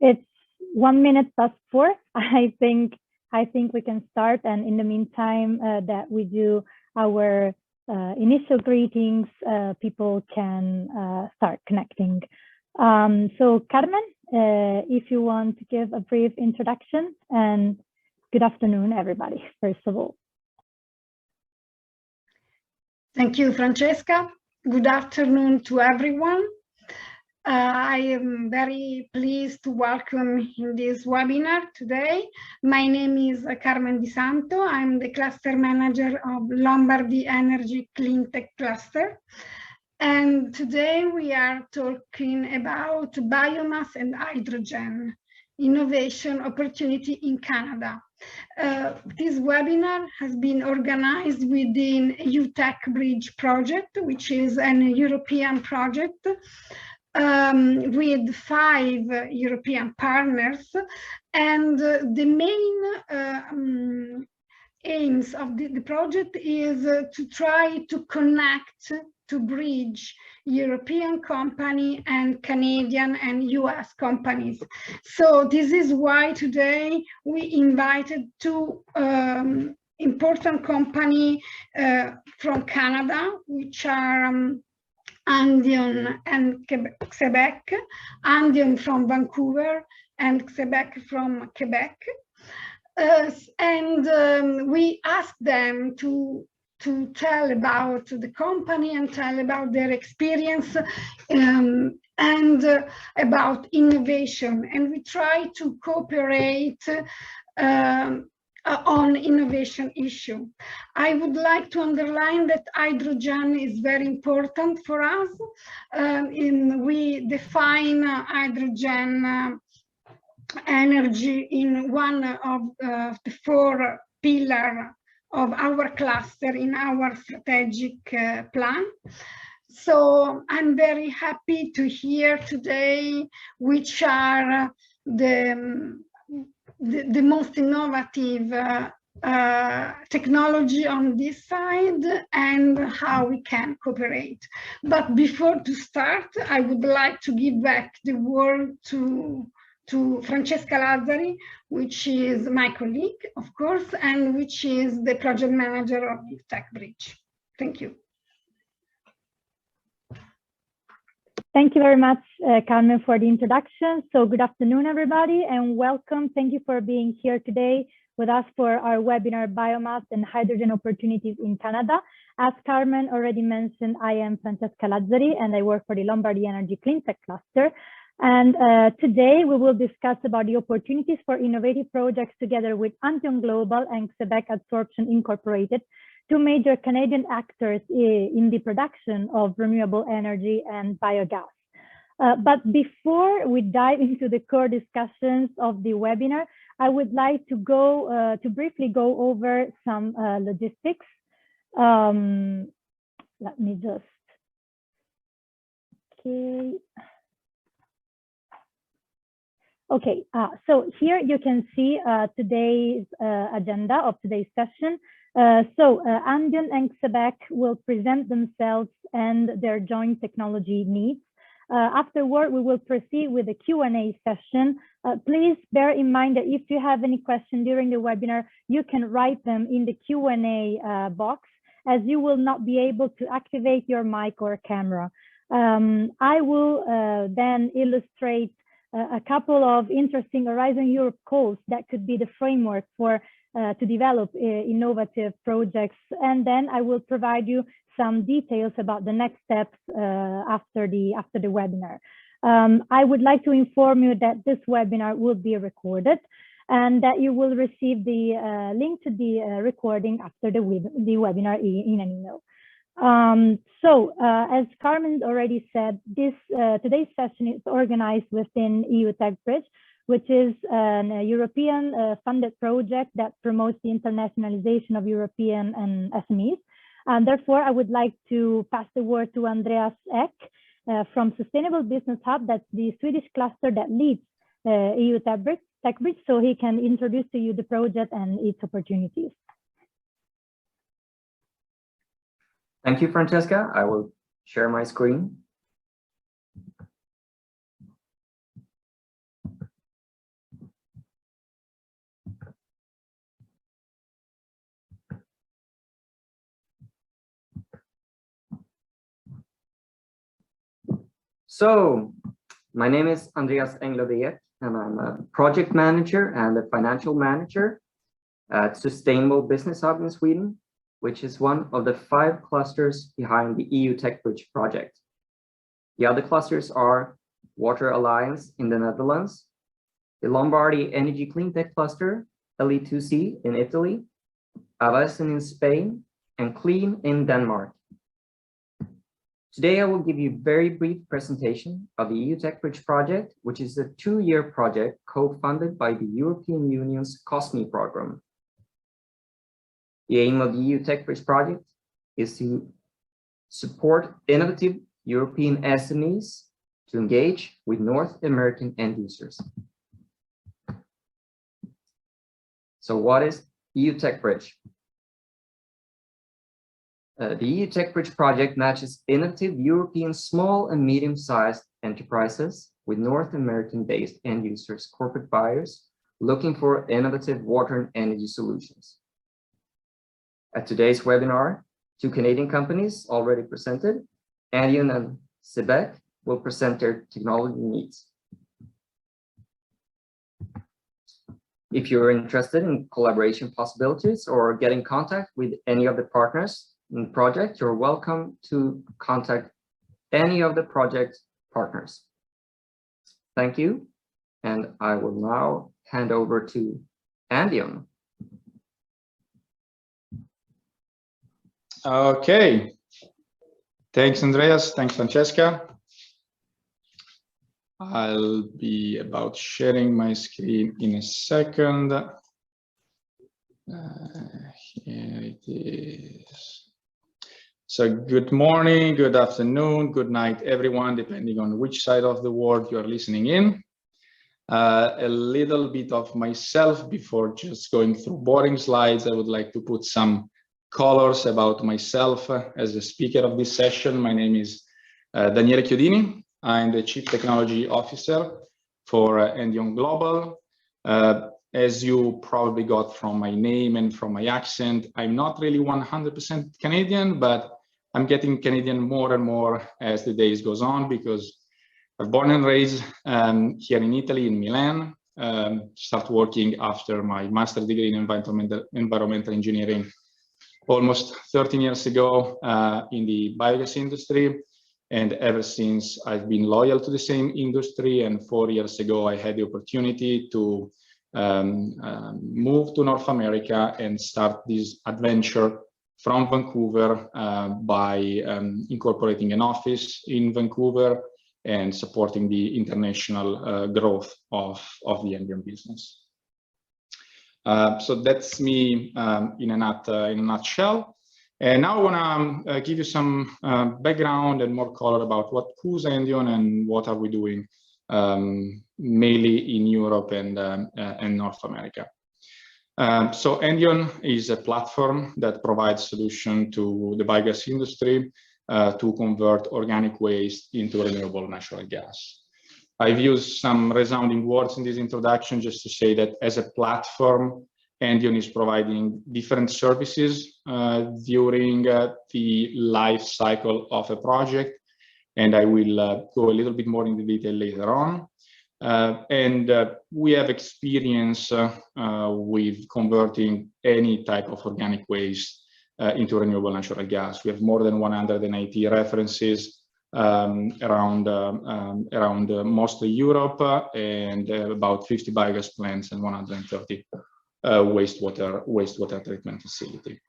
It's 1:04. I think we can start. And in the meantime, that we do our initial greetings, people can start connecting. So Carmen, if you want to give a brief introduction, and good afternoon, everybody, first of all. Thank you, Francesca. Good afternoon to everyone. I am very pleased to welcome in this webinar today. My name is Carmen Di Santo. I'm the cluster manager of Lombardy Energy Clean Tech Cluster. And today we are talking about biomass and hydrogen innovation opportunity in Canada. This webinar has been organized within EUTechbridge project, which is an European project with 5 European partners. And the main aims of the project is to try to connect, to bridge European company and Canadian and US companies. So this is why today we invited 2 important companies from Canada, which are Andion and Xebec, Andion from Vancouver and Xebec from Quebec. We asked them to tell about the company and tell about their experience and about innovation. And we try to cooperate on innovation issue. I would like to underline that hydrogen is very important for us. We define hydrogen energy in one of the 4 pillars of our cluster in our strategic plan. So I'm very happy to hear today which are the most innovative technology on this side and how we can cooperate. But before to start, I would like to give back the word to Francesca Lazzari, which is my colleague, of course, and which is the project manager of EUTechbridge. Thank you. Thank you very much, Carmen, for the introduction. So good afternoon, everybody, and welcome. Thank you for being here today with us for our webinar, Biomass and Hydrogen Opportunities in Canada. As Carmen already mentioned, I am Francesca Lazzari, and I work for the Lombardy Energy Clean Tech Cluster. And today we will discuss about the opportunities for innovative projects together with Andion Global and Xebec Absorption Incorporated, 2 major Canadian actors in the production of renewable energy and biogas. But before we dive into the core discussions of the webinar, I would like to briefly go over some logistics. Let me just, okay, so here you can see today's agenda of today's session. Andion and Xebec will present themselves and their joint technology needs. Afterward, we will proceed with the Q&A session. Please bear in mind that if you have any questions during the webinar, you can write them in the Q&A box, as you will not be able to activate your mic or camera. I will then illustrate a couple of interesting Horizon Europe calls that could be the framework for to develop innovative projects, and then I will provide you some details about the next steps after the webinar. I would like to inform you that this webinar will be recorded and that you will receive the link to the recording after the webinar in an email. As Carmen already said, today's session is organized within EUTechbridge, which is a European funded project that promotes the internationalization of European and SMEs. And therefore, I would like to pass the word to Andreas Ek from Sustainable Business Hub. That's the Swedish cluster that leads EUTechbridge, so he can introduce to you the project and its opportunities. Thank you, Francesca. I will share my screen. So, my name is Andreas Englöviek, and I'm a project manager and a financial manager at Sustainable Business Hub in Sweden, which is one of the 5 clusters behind the EUTechbridge project. The other clusters are Water Alliance in the Netherlands, the Lombardy Energy Cleantech Cluster, LE2C in Italy, Avasen in Spain, and Clean in Denmark. Today, I will give you a very brief presentation of the EUTechbridge project, which is a 2-year project co-funded by the European Union's COSME program. The aim of the EUTechbridge project is to support innovative European SMEs to engage with North American end users. So what is EUTechbridge? The EUTechbridge project matches innovative European small and medium-sized enterprises with North American-based end users, corporate buyers, looking for innovative water and energy solutions. At today's webinar, 2 Canadian companies already presented, Andion and Xebec, will present their technology needs. If you're interested in collaboration possibilities or get in contact with any of the partners in the project, you're welcome to contact any of the project partners. Thank you, and I will now hand over to Andion. Okay, thanks Andreas, thanks Francesca. I'll be about sharing my screen in a second. Here it is. So good morning, good afternoon, good night everyone, depending on which side of the world you are listening in. A little bit of myself before just going through boring slides. I would like to put some colors about myself as a speaker of this session. My name is Daniele Chiodini. I'm the Chief Technology Officer for Andion Global. As you probably got from my name and from my accent, I'm not really 100% Canadian, but I'm getting Canadian more and more as the days goes on, because I'm born and raised here in Italy, in Milan. Start working after my master's degree in environmental engineering almost 13 years ago in the biogas industry. And ever since, I've been loyal to the same industry. And 4 years ago, I had the opportunity to move to North America and start this adventure from Vancouver by incorporating an office in Vancouver and supporting the international growth of the Andion business. So that's me in a nutshell. And now I want to give you some background and more color about who's Andion and what are we doing mainly in Europe and North America. So Andion is a platform that provides solution to the biogas industry to convert organic waste into renewable natural gas. I've used some resounding words in this introduction just to say that as a platform, Andion is providing different services during the life cycle of a project, and I will go a little bit more into detail later on. We have experience with converting any type of organic waste into renewable natural gas. We have more than 180 references around mostly Europe, and about 50 biogas plants and 130 wastewater treatment facility.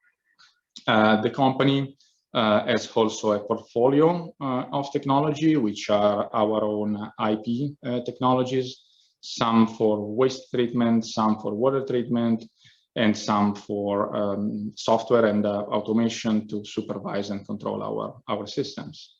The company has also a portfolio of technology, which are our own IP technologies, some for waste treatment, some for water treatment, and some for software and automation to supervise and control our systems.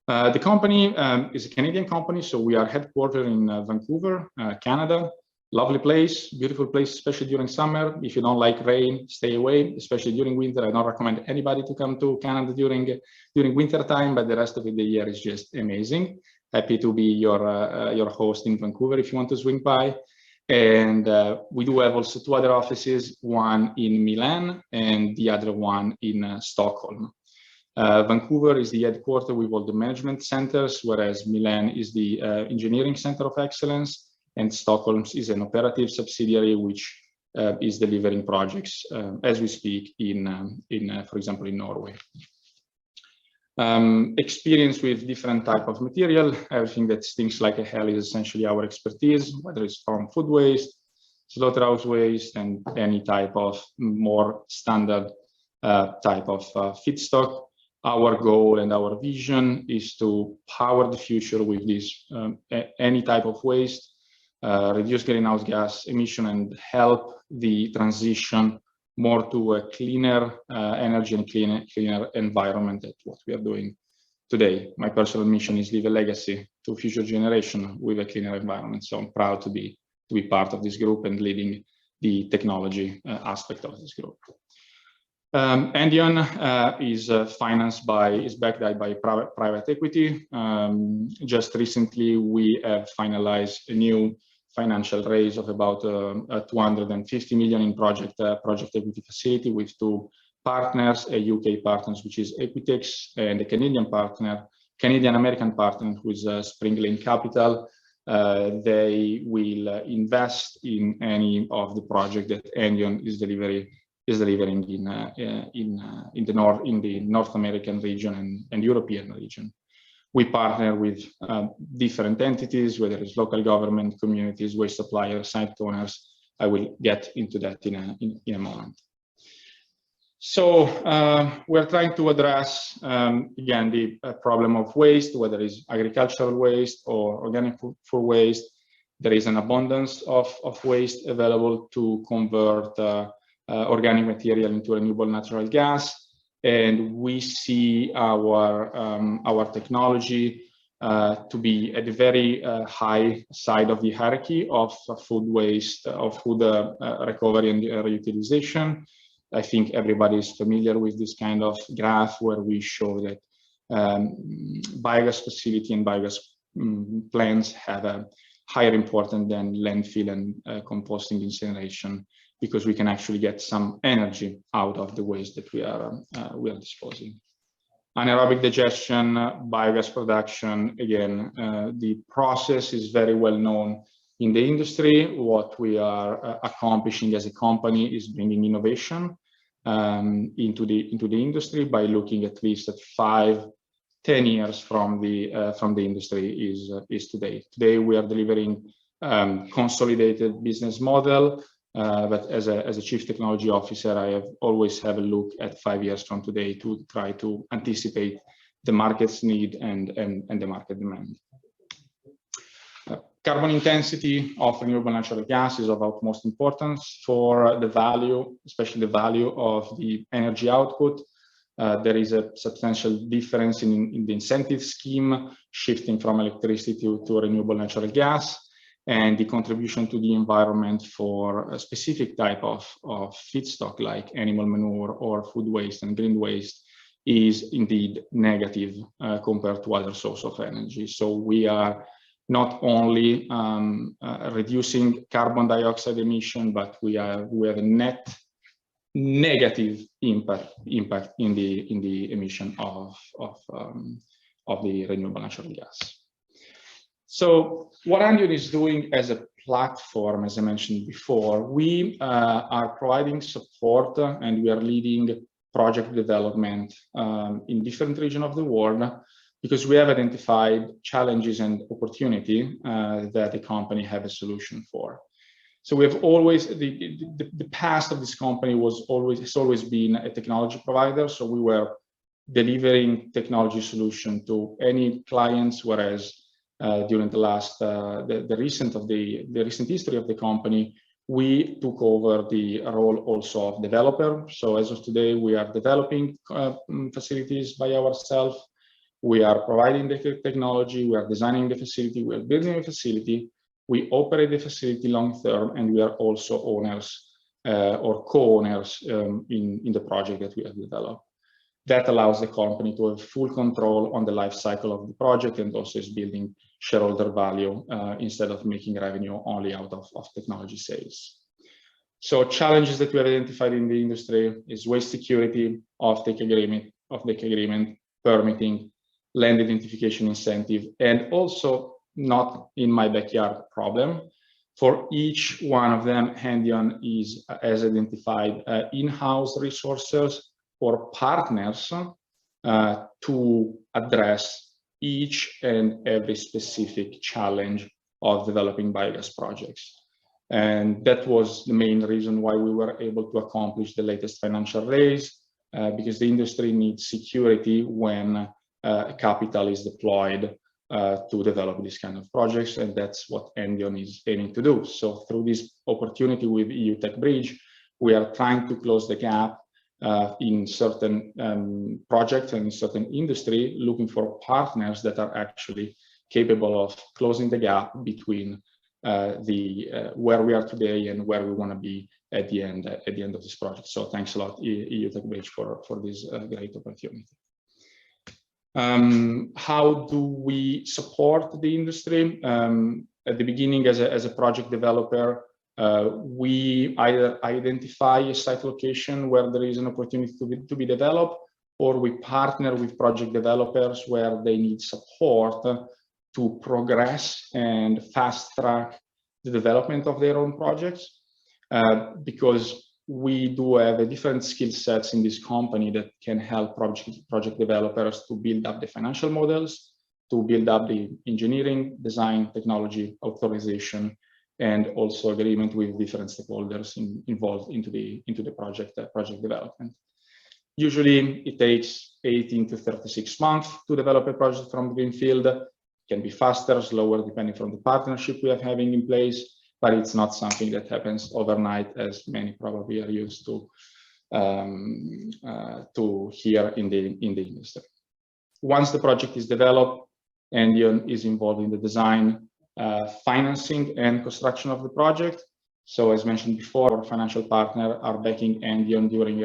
The company is a Canadian company, so we are headquartered in Vancouver, Canada. Lovely place, beautiful place, especially during summer. If you don't like rain, stay away, especially during winter. I don't recommend anybody to come to Canada during winter time, but the rest of the year is just amazing. Happy to be your host in Vancouver if you want to swing by. And we do have also 2 other offices, one in Milan and the other one in Stockholm. Vancouver is the headquarters with all the management centers, whereas Milan is the engineering center of excellence, and Stockholm is an operative subsidiary which is delivering projects as we speak for example, in Norway. Experience with different type of material, everything that stinks like a hell is essentially our expertise, whether it's from food waste, slaughterhouse waste, and any type of more standard type of feedstock. Our goal and our vision is to power the future with this any type of waste, reduce greenhouse gas emission, and help the transition more to a cleaner energy and cleaner environment. That's what we are doing today. My personal mission is leave a legacy to future generation with a cleaner environment. So I'm proud to be part of this group and leading the technology aspect of this group. Andion is backed by private equity. Just recently, we have finalized a new financial raise of about 250 million in project equity facility with two partners, a UK partner, which is EUTechbridge, and a Canadian American partner, who is Spring Lane Capital. They will invest in any of the project that Andion is delivering in the North American region and European region. We partner with different entities, whether it's local government, communities, waste suppliers, site owners. I will get into that in a moment. So we're trying to address, again, the problem of waste, whether it's agricultural waste or organic food waste. There is an abundance of waste available to convert organic material into renewable natural gas. And we see our technology to be at the very high side of the hierarchy of food waste, of food recovery and reutilization. I think everybody is familiar with this kind of graph where we show that biogas facility and biogas plants have a higher importance than landfill and composting incineration, because we can actually get some energy out of the waste that we are disposing. Anaerobic digestion, biogas production, again, the process is very well known in the industry. What we are accomplishing as a company is bringing innovation into the industry by looking at least at 5-10 years from the industry is today. Today we are delivering consolidated business model. But as a chief technology officer, I always have a look at 5 years from today to try to anticipate the market's need and the market demand. Carbon intensity of renewable natural gas is of utmost importance for the value, especially the value of the energy output. There is a substantial difference in the incentive scheme, shifting from electricity to renewable natural gas. And the contribution to the environment for a specific type of feedstock like animal manure or food waste and green waste is indeed negative compared to other sources of energy. So we are not only reducing carbon dioxide emission, but we have a net negative impact in the emission of the renewable natural gas. So what Andion is doing as a platform, as I mentioned before, we are providing support and we are leading project development in different regions of the world, because we have identified challenges and opportunity that the company have a solution for. So we have always, the past of this company has always been a technology provider. So we were delivering technology solution to any clients, whereas during the recent history of the company, we took over the role also of developer. So as of today, we are developing facilities by ourselves. We are providing the technology, we are designing the facility, we are building a facility, we operate the facility long term, and we are also owners or co-owners in the project that we have developed. That allows the company to have full control on the life cycle of the project, and also is building shareholder value instead of making revenue only out of technology sales. So challenges that we have identified in the industry is waste security, offtake agreement, offtake agreement, permitting, land identification incentive, and also not in my backyard problem. For each one of them, Andion has identified in-house resources or partners to address each and every specific challenge of developing biogas projects. And that was the main reason why we were able to accomplish the latest financial raise, because the industry needs security when capital is deployed to develop these kind of projects, and that's what Andion is aiming to do. So through this opportunity with EUTechbridge, we are trying to close the gap in certain projects and in certain industry, looking for partners that are actually capable of closing the gap between where we are today and where we want to be at the end of this project. So thanks a lot, EUTechbridge, for this great opportunity. How do we support the industry? At the beginning, as a project developer, we either identify a site location where there is an opportunity to be developed, or we partner with project developers where they need support to progress and fast track the development of their own projects, because we do have a different skill sets in this company that can help project developers to build up the financial models, to build up the engineering, design, technology, authorization, and also agreement with different stakeholders involved into the project development. Usually, it takes 18 to 36 months to develop a project from greenfield. It can be faster, slower, depending on the partnership we are having in place, but it's not something that happens overnight, as many probably are used to hear in the industry. Once the project is developed, Andion is involved in the design, financing, and construction of the project. So as mentioned before, our financial partner are backing Andion during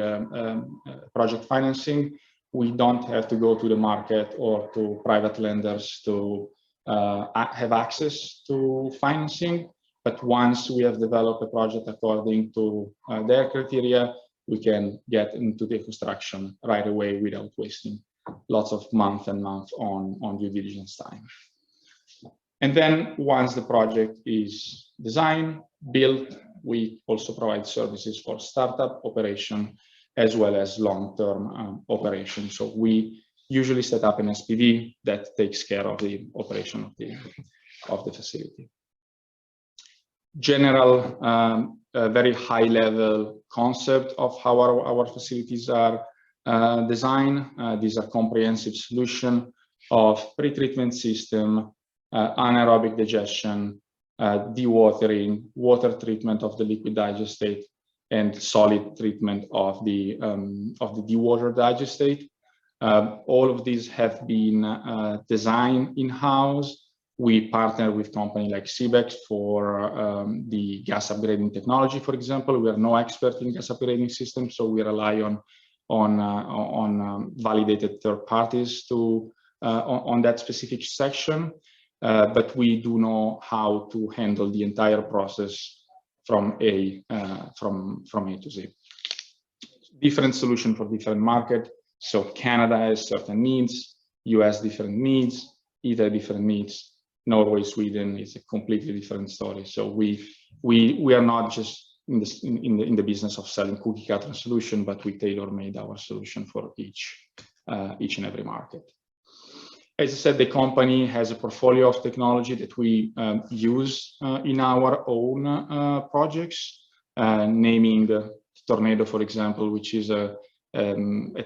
project financing. We don't have to go to the market or to private lenders to have access to financing. But once we have developed a project according to their criteria, we can get into the construction right away without wasting lots of months and months on due diligence time. And then once the project is designed, built, we also provide services for startup operation as well as long-term operation. So we usually set up an SPV that takes care of the operation of the facility. General, very high-level concept of how our facilities are designed. These are comprehensive solution of pre-treatment system, anaerobic digestion, dewatering, water treatment of the liquid digestate, and solid treatment of the dewatered digestate. All of these have been designed in-house. We partner with companies like Xebec for the gas upgrading technology, for example. We are no expert in gas upgrading systems, so we rely on validated third parties to on that specific section. But we do know how to handle the entire process from A to Z. Different solution for different market. So Canada has certain needs, US different needs, Italy different needs. Norway, Sweden is a completely different story. So we are not just in the business of selling cookie cutter solution, but we tailor-made our solution for each and every market. As I said, the company has a portfolio of technology that we use in our own projects, naming Tornado, for example, which is a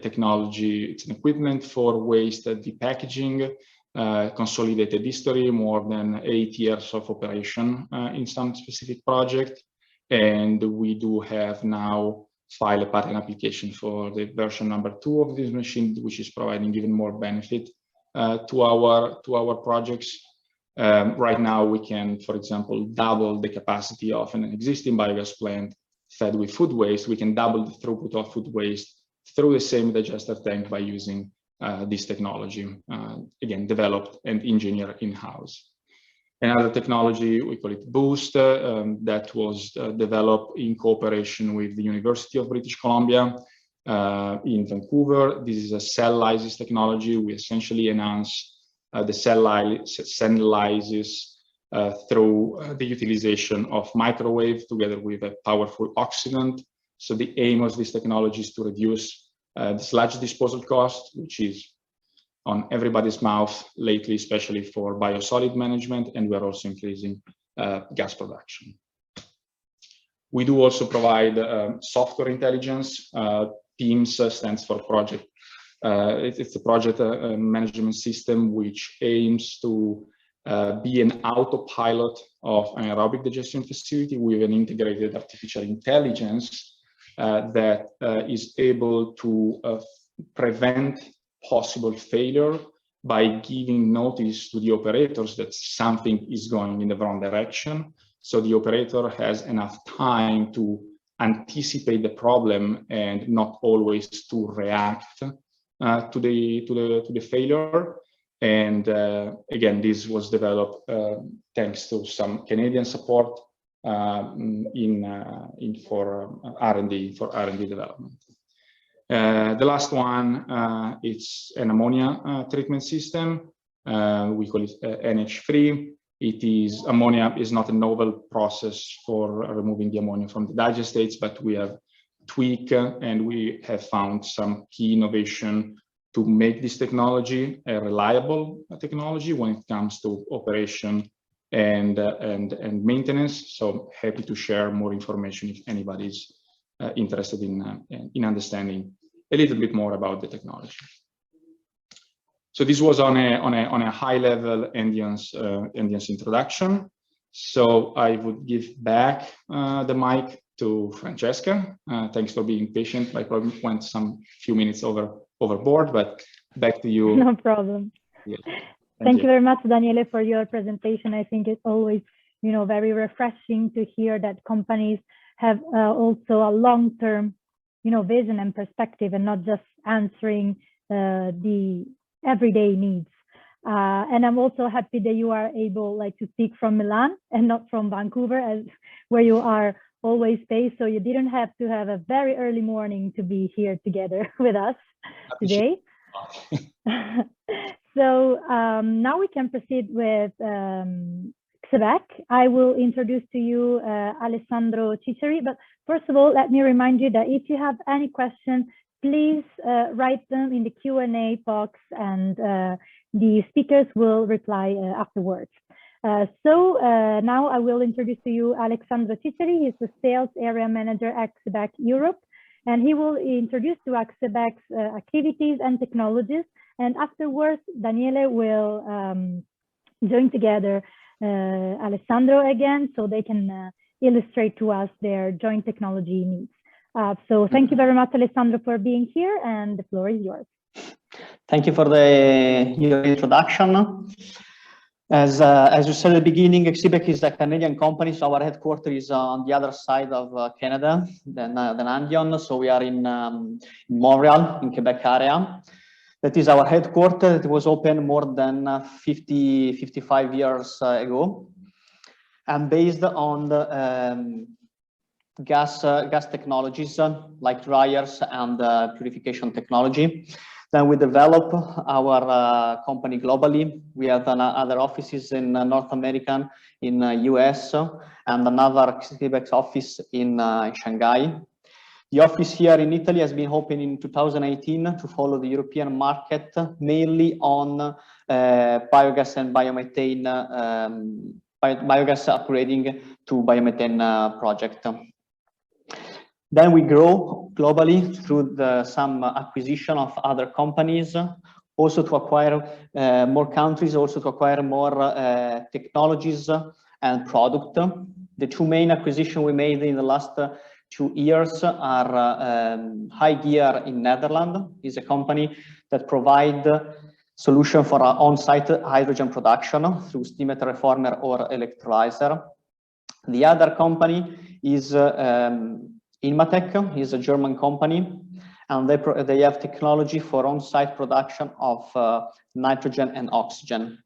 technology, it's an equipment for waste depackaging, consolidated history, more than 8 years of operation in some specific project. And we do have now filed a patent application for the version number 2 of this machine, which is providing even more benefit to our projects. Right now, we can, for example, double the capacity of an existing biogas plant fed with food waste. We can double the throughput of food waste through the same digester tank by using this technology, again, developed and engineered in-house. Another technology, we call it Boost, that was developed in cooperation with the University of British Columbia. in Vancouver. This is a cell lysis technology. We essentially enhance the cell lysis through the utilization of microwave together with a powerful oxidant. So the aim of this technology is to reduce the sludge disposal cost, which is on everybody's mouth lately, especially for biosolid management, and we're also increasing gas production. We do also provide software intelligence. PIMS stands for project. It's a project management system which aims to be an autopilot of an aerobic digestion facility with an integrated artificial intelligence that is able to prevent possible failure by giving notice to the operators that something is going in the wrong direction. So the operator has enough time to anticipate the problem and not always to react to the failure. And again, this was developed thanks to some Canadian support for R&D development. The last one, it's an ammonia treatment system. We call it NH3. Ammonia is not a novel process for removing the ammonia from the digestates, but we have tweaked and we have found some key innovation to make this technology a reliable technology when it comes to operation and maintenance. So happy to share more information if anybody's interested in understanding a little bit more about the technology. So this was on a high level Andion's introduction. So I would give back the mic to Francesca. Thanks for being patient. I probably went some few minutes overboard, but back to you. No problem. Yeah. Thank you very much, Daniele, for your presentation. I think it's always, very refreshing to hear that companies have also a long-term, vision and perspective, and not just answering the everyday needs. And I'm also happy that you are able to speak from Milan and not from Vancouver, where you are always based. So you didn't have to have a very early morning to be here together with us today. So now we can proceed with Xebec. I will introduce to you Alessandro Ciceri, but first of all, let me remind you that if you have any questions, please write them in the Q&A box, and the speakers will reply afterwards. So now I will introduce to you Alessandro Ciceri. He's the sales area manager at Xebec Europe, and he will introduce to us Xebec's activities and technologies. And afterwards, Daniele will join together Alessandro again, so they can illustrate to us their joint technology needs. So thank you very much, Alessandro, for being here, and the floor is yours. Thank you for your introduction. As you said at the beginning, Xebec is a Canadian company, so our headquarters is on the other side of Canada than Andion. So we are in Montreal, in Quebec area. That is our headquarters. It was opened more than 55 years ago, and based on the gas technologies like dryers and purification technology. Then we develop our company globally. We have other offices in North America, in US, and another Xebec office in Shanghai. The office here in Italy has been opened in 2018 to follow the European market, mainly on biogas and biomethane, biogas upgrading to biomethane project. Then we grow globally through some acquisition of other companies, also to acquire more countries, also to acquire more technologies and product. The two main acquisitions we made in the last 2 years are High Gear in Netherlands. Is a company that provide solution for our on-site hydrogen production through steam reformer or electrolyzer. The other company is Inmatec, is a German company, and they have technology for on-site production of nitrogen and oxygen.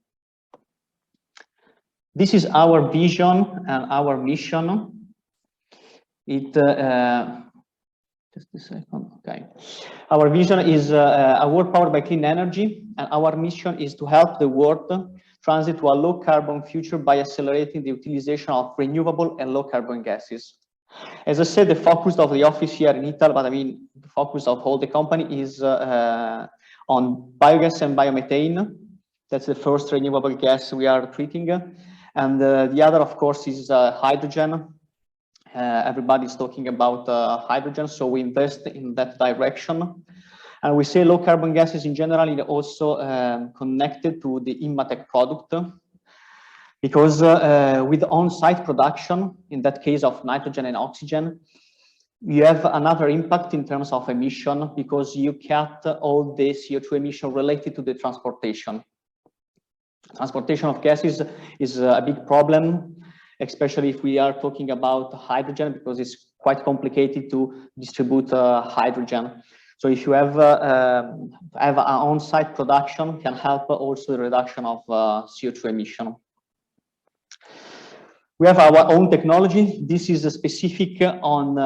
This is our vision and our mission. Just a second. Okay. Our vision is a world powered by clean energy, and our mission is to help the world transit to a low carbon future by accelerating the utilization of renewable and low carbon gases. As I said, the focus of the office here in Italy, but I mean, the focus of all the company is on biogas and biomethane. That's the first renewable gas we are treating. And the other, of course, is hydrogen. Everybody's talking about hydrogen, so we invest in that direction. And we say low carbon gases in general is also connected to the Inmatec product, because with on-site production, in that case of nitrogen and oxygen, you have another impact in terms of emission, because you cut all the CO2 emission related to the transportation. Transportation of gases is a big problem, especially if we are talking about hydrogen, because it's quite complicated to distribute hydrogen. So if you have an on-site production, can help also the reduction of CO2 emission. We have our own technology. This is specific on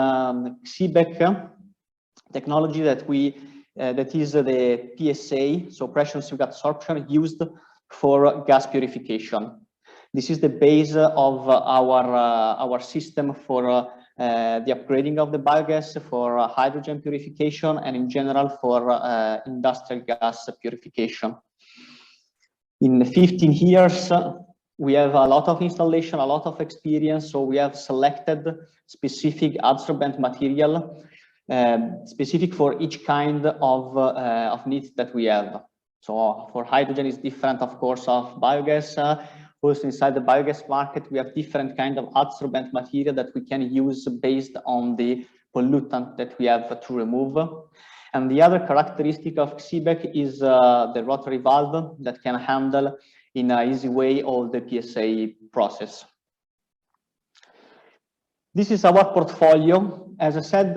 Xebec technology that that is the PSA, so pressure sweep absorption, used for gas purification. This is the base of our system for the upgrading of the biogas, for hydrogen purification, and in general for industrial gas purification. In 15 years, we have a lot of installation, a lot of experience, so we have selected specific adsorbent material, specific for each kind of needs that we have. So for hydrogen is different, of course, of biogas. Also inside the biogas market, we have different kind of adsorbent material that we can use based on the pollutant that we have to remove. And the other characteristic of Xebec is the rotary valve that can handle in an easy way all the PSA process. This is our portfolio. As I said,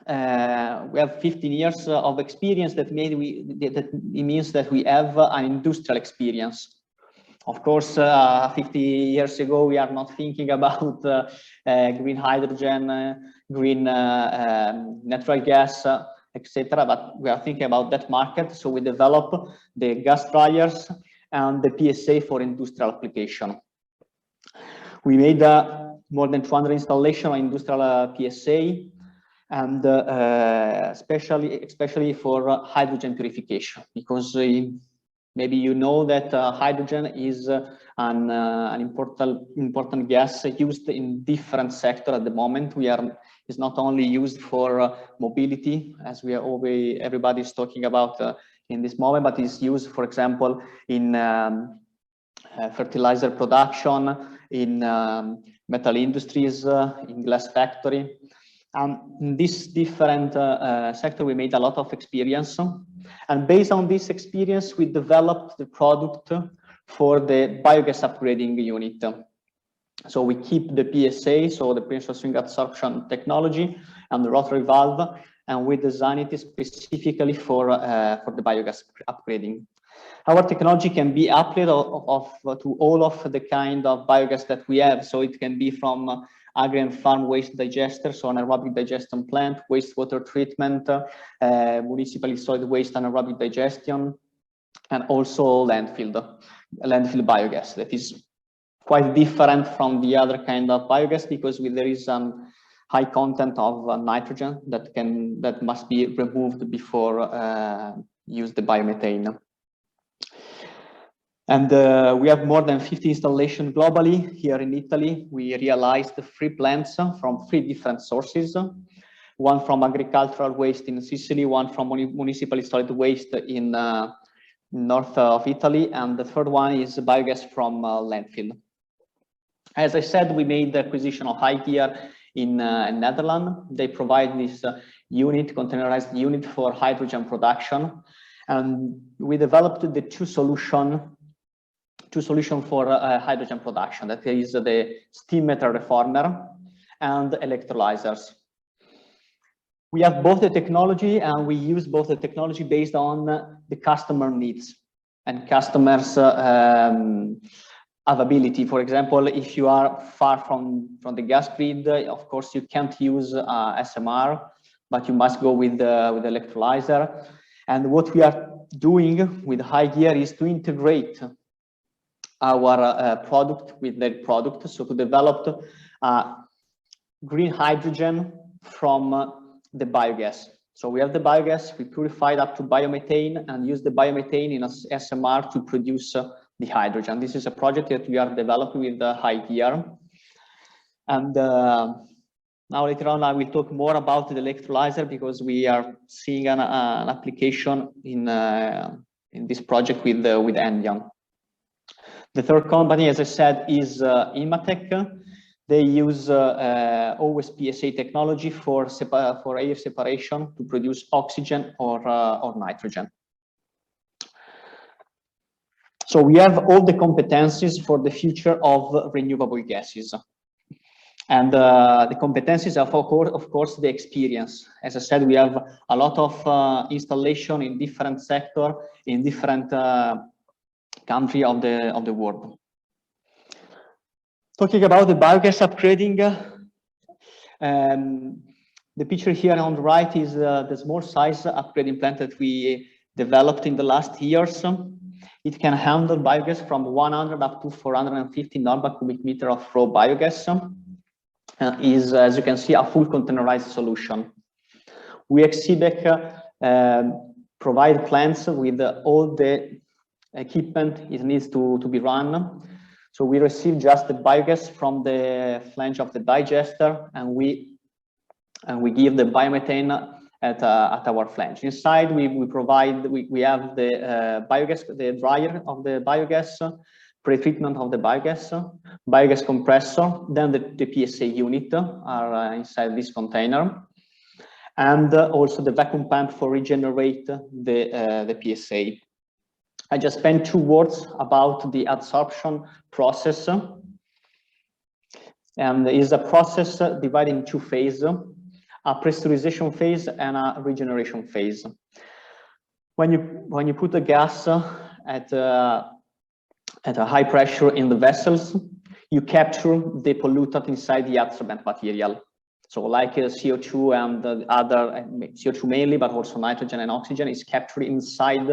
we have 15 years of experience. That means that we have an industrial experience. Of course, 50 years ago, we are not thinking about green hydrogen, green natural gas, etc. But we are thinking about that market. So we develop the gas dryers and the PSA for industrial application. We made more than 200 installations on industrial PSA, and especially for hydrogen purification, because maybe you know that hydrogen is an important gas used in different sectors at the moment. It's not only used for mobility, as everybody is talking about in this moment, but it's used, for example, in fertilizer production, in metal industries, in glass factory. And in this different sector, we made a lot of experience. And based on this experience, we developed the product for the biogas upgrading unit. So we keep the PSA, so the pressure swing adsorption technology, and the rotary valve, and we design it specifically for the biogas upgrading. Our technology can be applied to all of the kind of biogas that we have. So it can be from agri and farm waste digester, so anaerobic digestion plant, wastewater treatment, municipally solid waste anaerobic digestion, and also landfill biogas. That is quite different from the other kind of biogas, because there is some high content of nitrogen that must be removed before use the biomethane. And we have more than 50 installations globally. Here in Italy, we realized 3 plants from 3 different sources. One from agricultural waste in Sicily, one from municipally solid waste in north of Italy, and the third one is biogas from landfill. As I said, we made the acquisition of Andion in Netherlands. They provide this unit, containerized unit for hydrogen production. And we developed the two solutions for hydrogen production. That is the steam meter reformer and electrolyzers. We have both the technology, and we use both the technology based on the customer needs and customers' availability. For example, if you are far from the gas grid, of course, you can't use SMR. but you must go with the electrolyzer. And what we are doing with high gear is to integrate our product with their product, so to develop green hydrogen from the biogas. So we have the biogas, we purify it up to biomethane and use the biomethane in a SMR to produce the hydrogen. This is a project that we are developing with the high gear. And now later on, I will talk more about the electrolyzer because we are seeing an application in this project with Andion. The third company, as I said, is EUTech. They use always PSA technology for air separation to produce oxygen or nitrogen. So we have all the competencies for the future of renewable gases. And the competencies are, of course, the experience. As I said, we have a lot of installation in different sectors, in different countries of the world. Talking about the biogas upgrading, the picture here on the right is the small size upgrading plant that we developed in the last years. It can handle biogas from 100 up to 450 normal cubic meter of raw biogas. Is, as you can see, a full containerized solution. We at Xebec provide plants with all the equipment it needs to be run. So we receive just the biogas from the flange of the digester, and we give the biomethane at our flange. Inside, we have the biogas, the dryer of the biogas, pre-treatment of the biogas compressor, then the PSA unit are inside this container, and also the vacuum pump for regenerate the PSA. I just spent 2 words about the adsorption process, and is a process divided in 2 phases, a pressurization phase and a regeneration phase. When you put the gas at a high pressure in the vessels, you capture the pollutant inside the adsorbent material. So like CO2 and the other, CO2 mainly, but also nitrogen and oxygen is captured inside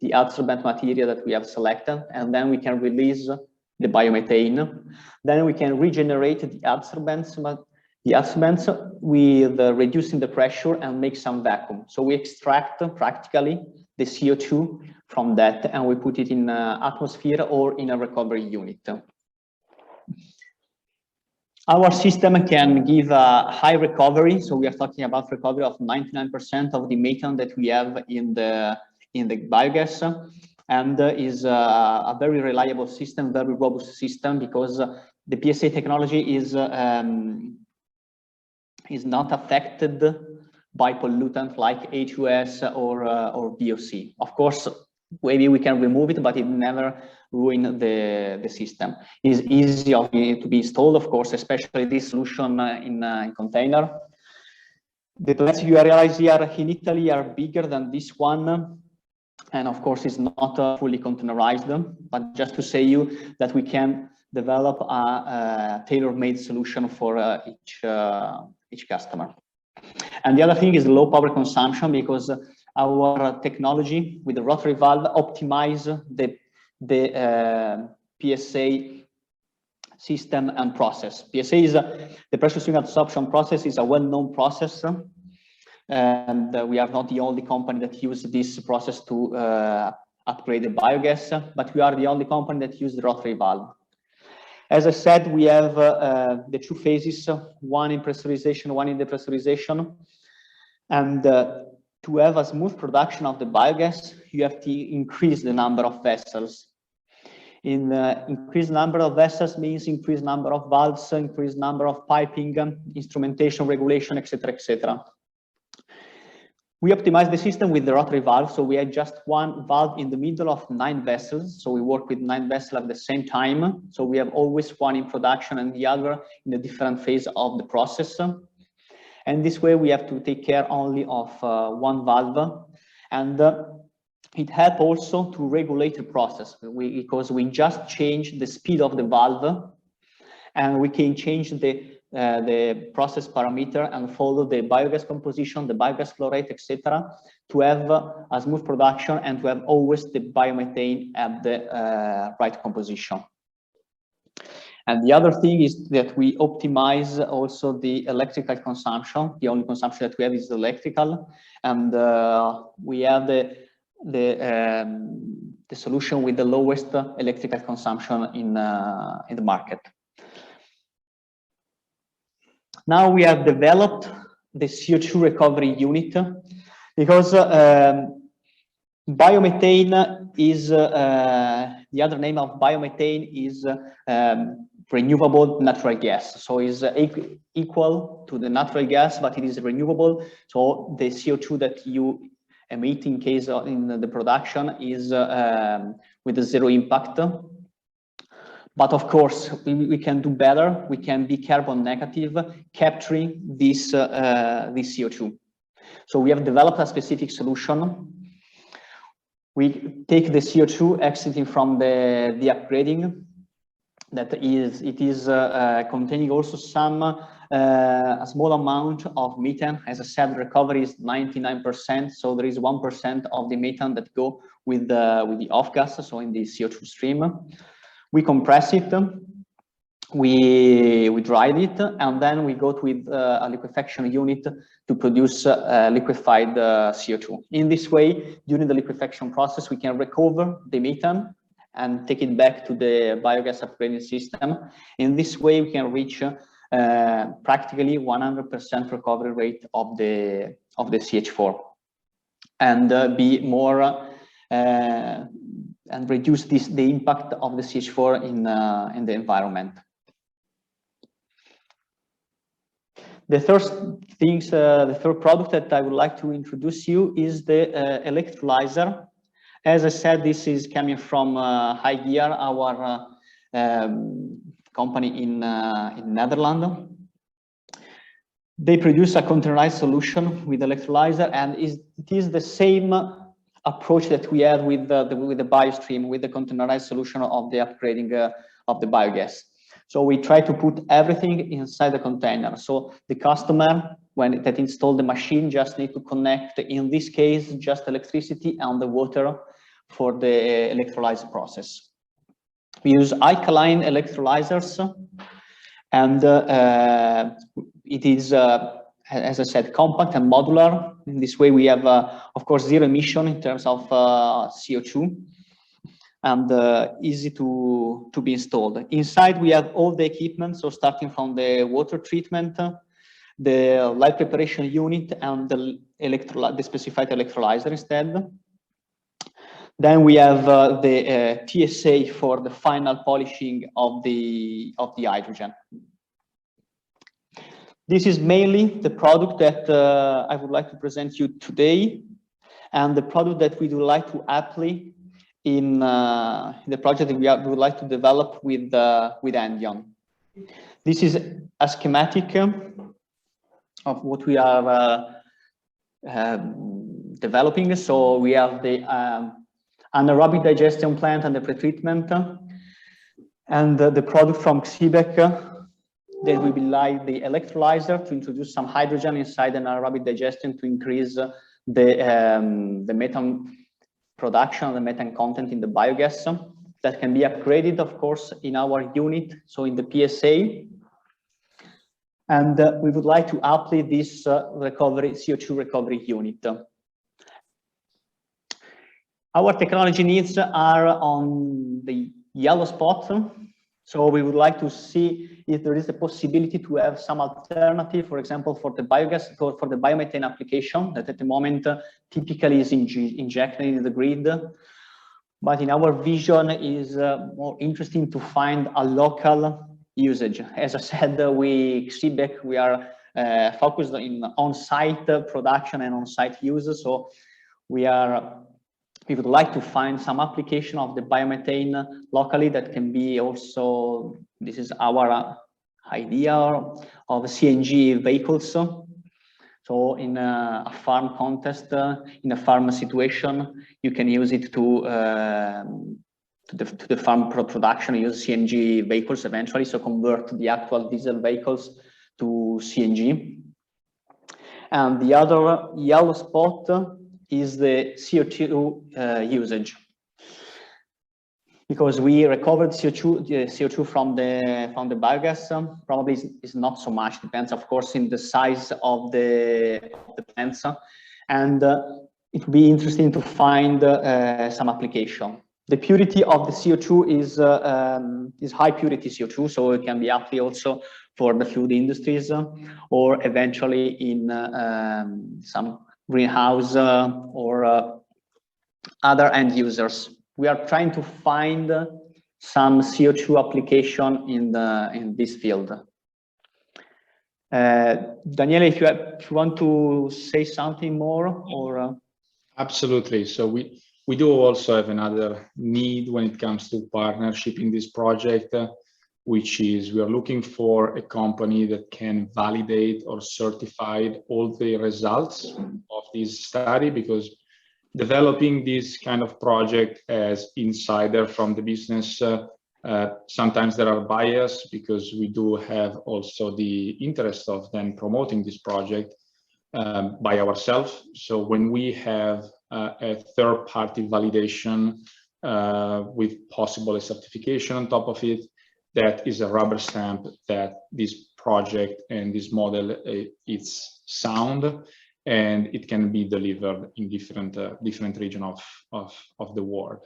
the adsorbent material that we have selected, and then we can release the biomethane. Then we can regenerate the adsorbents with reducing the pressure and make some vacuum. So we extract practically the CO2 from that, and we put it in atmosphere or in a recovery unit. Our system can give a high recovery, so we are talking about recovery of 99% of the methane that we have in the biogas, and is a very reliable system, very robust system, because the PSA technology is not affected by pollutant like H2S or VOC. Of course, maybe we can remove it, but it never ruin the system. It's easy to be installed, of course, especially this solution in container. The plants you realize here in Italy are bigger than this one, and of course it's not fully containerized, but just to say you that we can develop a tailor-made solution for each customer. And the other thing is low power consumption, because our technology with the rotary valve optimize the PSA system and process. PSA is the pressure swing adsorption process, is a well-known process, and we are not the only company that uses this process to upgrade the biogas, but we are the only company that uses the rotary valve. As I said, we have the 2 phases, one in pressurization, one in depressurization, and to have a smooth production of the biogas, you have to increase the number of vessels. Increased number of vessels means increased number of valves, increased number of piping, instrumentation, regulation, etc., etc. We optimize the system with the rotary valve, so we have just one valve in the middle of 9 vessels. So we work with 9 vessels at the same time. So we have always one in production and the other in a different phase of the process. And this way we have to take care only of one valve. And it helps also to regulate the process, because we just change the speed of the valve, and we can change the the process parameter and follow the biogas composition, the biogas flow rate, etc., to have a smooth production and to have always the biomethane at the right composition. And the other thing is that we optimize also the electrical consumption. The only consumption that we have is electrical, and we have the solution with the lowest electrical consumption in the market. Now we have developed the CO2 recovery unit because biomethane is the other name of biomethane is renewable natural gas. So it's equal to the natural gas, but it is renewable. So the CO2 that you emit in case of in the production is with a zero impact. But of course, we can do better. We can be carbon negative, capturing this CO2. So we have developed a specific solution. We take the CO2 exiting from the upgrading. That is, it is containing also some a small amount of methane. As I said, recovery is 99%. So there is 1% of the methane that go with the off gas, so in the CO2 stream. We compress it, we dry it, and then we go with a liquefaction unit to produce liquefied CO2. In this way, during the liquefaction process, we can recover the methane and take it back to the biogas upgrading system. In this way, we can reach practically 100% recovery rate of the CH4, and be more and reduce the impact of the CH4 in the environment. The third product that I would like to introduce you is the electrolyzer. As I said, this is coming from Hygear, our company in Netherlands. They produce a containerized solution with electrolyzer, and it is the same approach that we had with the biostream, with the containerized solution of the upgrading of the biogas. So we try to put everything inside the container. So the customer, when that install the machine, just need to connect, in this case, just electricity and the water for the electrolyzer process. We use alkaline electrolyzers, and it is, as I said, compact and modular. In this way, we have, of course, zero emission in terms of CO2, and easy to be installed. Inside, we have all the equipment, so starting from the water treatment, the light preparation unit, and the specified electrolyzer instead. Then we have the TSA for the final polishing of the hydrogen. This is mainly the product that I would like to present you today, and the product that we would like to apply in the project that we would like to develop with Andion. This is a schematic of what we are developing. So we have the anaerobic digestion plant and the pretreatment, and the product from Xebec. Then we will like the electrolyzer to introduce some hydrogen inside an anaerobic digestion to increase the methane production, the methane content in the biogas. That can be upgraded, of course, in our unit, so in the PSA. And we would like to apply this CO2 recovery unit. Our technology needs are on the yellow spot. So we would like to see if there is a possibility to have some alternative, for example, for the biogas, for the biomethane application that at the moment typically is injected in the grid. But in our vision is more interesting to find a local usage. As I said, Xebec, we are focused in on-site production and on-site use. So we would like to find some application of the biomethane locally that can be also, this is our idea of CNG vehicles. So in a farm context, in a farm situation, you can use it to the farm production, use CNG vehicles eventually, so convert the actual diesel vehicles to CNG. And the other yellow spot is the CO2 usage, because we recovered CO2 from the biogas. Probably is not so much, depends of course in the size of the plants, and it would be interesting to find some application. The purity of the CO2 is high purity CO2, so it can be applied also for the food industries, or eventually in some greenhouse or other end users. We are trying to find some CO2 application in this field. Danielle, if you want to say something more, or Absolutely. So we do also have another need when it comes to partnership in this project, which is we are looking for a company that can validate or certify all the results of this study, because developing this kind of project as insider from the business, sometimes there are bias, because we do have also the interest of then promoting this project by ourselves. So when we have a third-party validation with possible a certification on top of it, that is a rubber stamp that this project and this model it's sound, and it can be delivered in different regions of the world.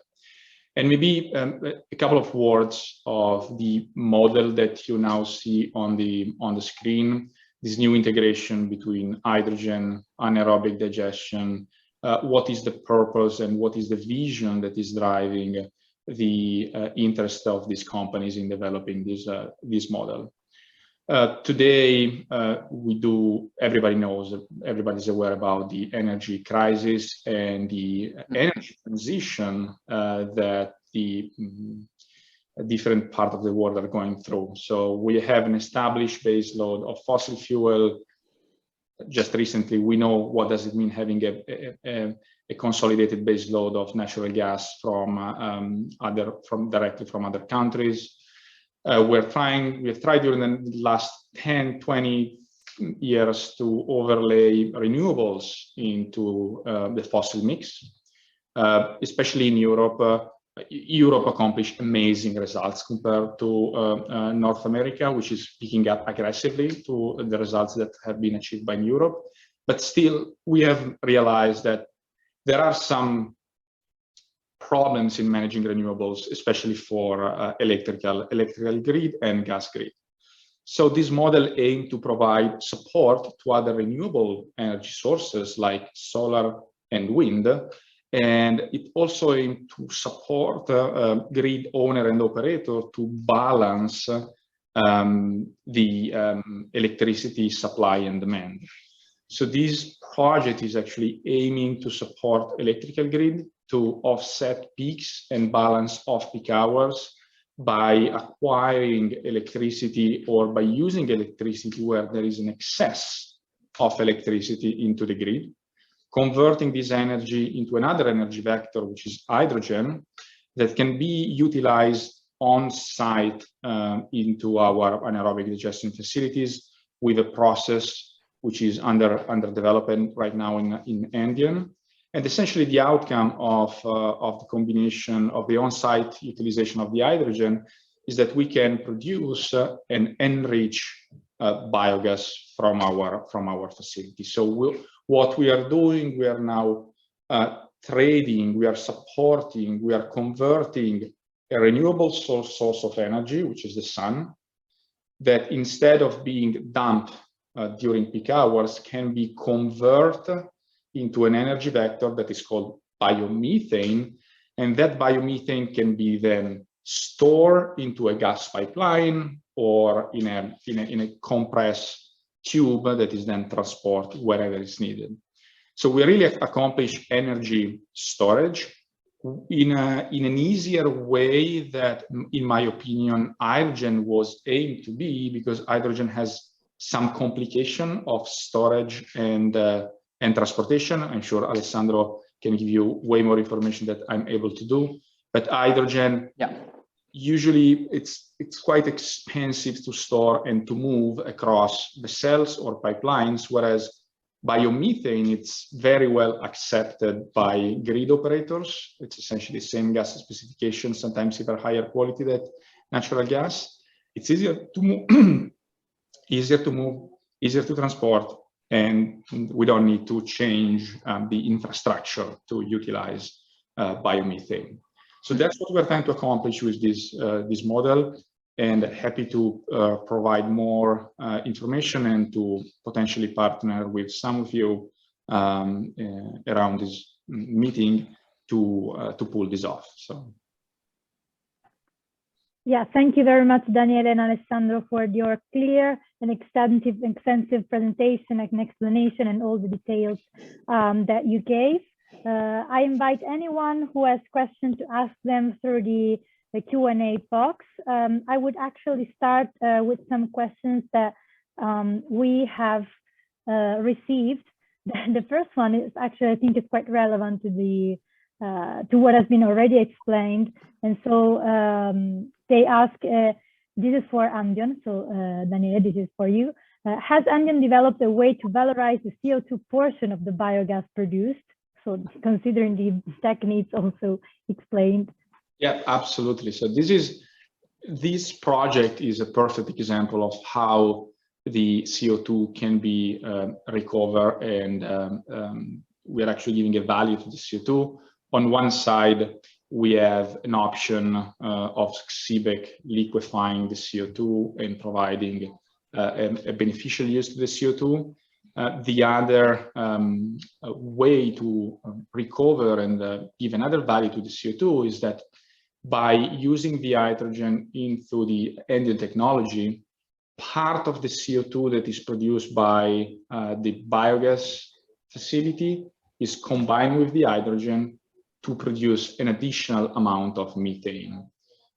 And maybe a couple of words of the model that you now see on the screen. This new integration between hydrogen, anaerobic digestion, what is the purpose and what is the vision that is driving the interest of these companies in developing this model. Today, everybody knows, everybody's aware about the energy crisis and the energy transition that the different parts of the world are going through. So we have an established base load of fossil fuel. Just recently, we know what does it mean having a consolidated base load of natural gas directly from other countries. We have tried during the last 10, 20 years to overlay renewables into the fossil mix, especially in Europe. Europe accomplished amazing results compared to North America, which is picking up aggressively to the results that have been achieved by Europe. But still, we have realized that there are some problems in managing renewables, especially for electrical grid and gas grid. So this model aimed to provide support to other renewable energy sources like solar and wind. And it also aimed to support grid owner and operator to balance the electricity supply and demand. So this project is actually aiming to support electrical grid to offset peaks and balance off-peak hours by acquiring electricity or by using electricity where there is an excess of electricity into the grid, converting this energy into another energy vector, which is hydrogen, that can be utilized on site into our anaerobic digestion facilities with a process which is under development right now in Andion. And essentially the outcome of the combination of the on-site utilization of the hydrogen is that we can produce and enrich biogas from our facility. So what we are doing, we are now trading, we are supporting, we are converting a renewable source of energy, which is the sun, that instead of being dumped during peak hours can be converted into an energy vector that is called biomethane. And that biomethane can be then stored into a gas pipeline or in a compressed tube that is then transported wherever it's needed. So we really accomplish energy storage in an easier way that, in my opinion, hydrogen was aimed to be, because hydrogen has some complication of storage and transportation. I'm sure Alessandro can give you way more information that I'm able to do. But hydrogen, usually it's quite expensive to store and to move across the cells or pipelines, whereas biomethane, it's very well accepted by grid operators. It's essentially the same gas specification, sometimes even higher quality than natural gas. It's easier to move, easier to transport, and we don't need to change the infrastructure to utilize biomethane. So that's what we're trying to accomplish with this model, and happy to provide more information and to potentially partner with some of you around this meeting to pull this off. So. Yeah, thank you very much, Danielle and Alessandro, for your clear and extensive presentation and explanation and all the details that you gave. I invite anyone who has questions to ask them through the Q&A box. I would actually start with some questions that we have received. The first one is actually, I think it's quite relevant to what has been already explained. And so they ask, this is for Andion, so Daniele, this is for you. Has Andion developed a way to valorize the CO2 portion of the biogas produced? So considering the techniques also explained. Yeah, absolutely. So this project is a perfect example of how the CO2 can be recovered, and we're actually giving a value to the CO2. On one side, we have an option of Xebec liquefying the CO2 and providing a beneficial use to the CO2. The other way to recover and give another value to the CO2 is that by using the hydrogen into the Andion technology, part of the CO2 that is produced by the biogas facility is combined with the hydrogen to produce an additional amount of methane.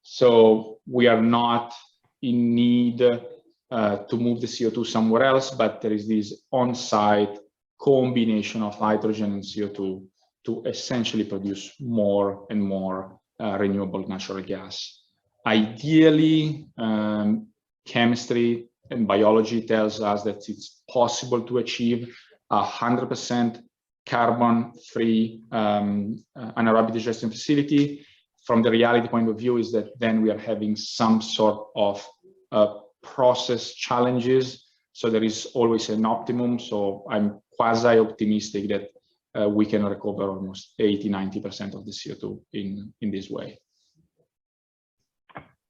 So we are not in need to move the CO2 somewhere else, but there is this on-site combination of hydrogen and CO2 to essentially produce more and more renewable natural gas. Ideally, chemistry and biology tells us that it's possible to achieve 100% carbon-free anaerobic digestion facility. From the reality point of view is that then we are having some sort of process challenges. So there is always an optimum. So I'm quasi-optimistic that we can recover almost 80–90% of the CO2 in this way.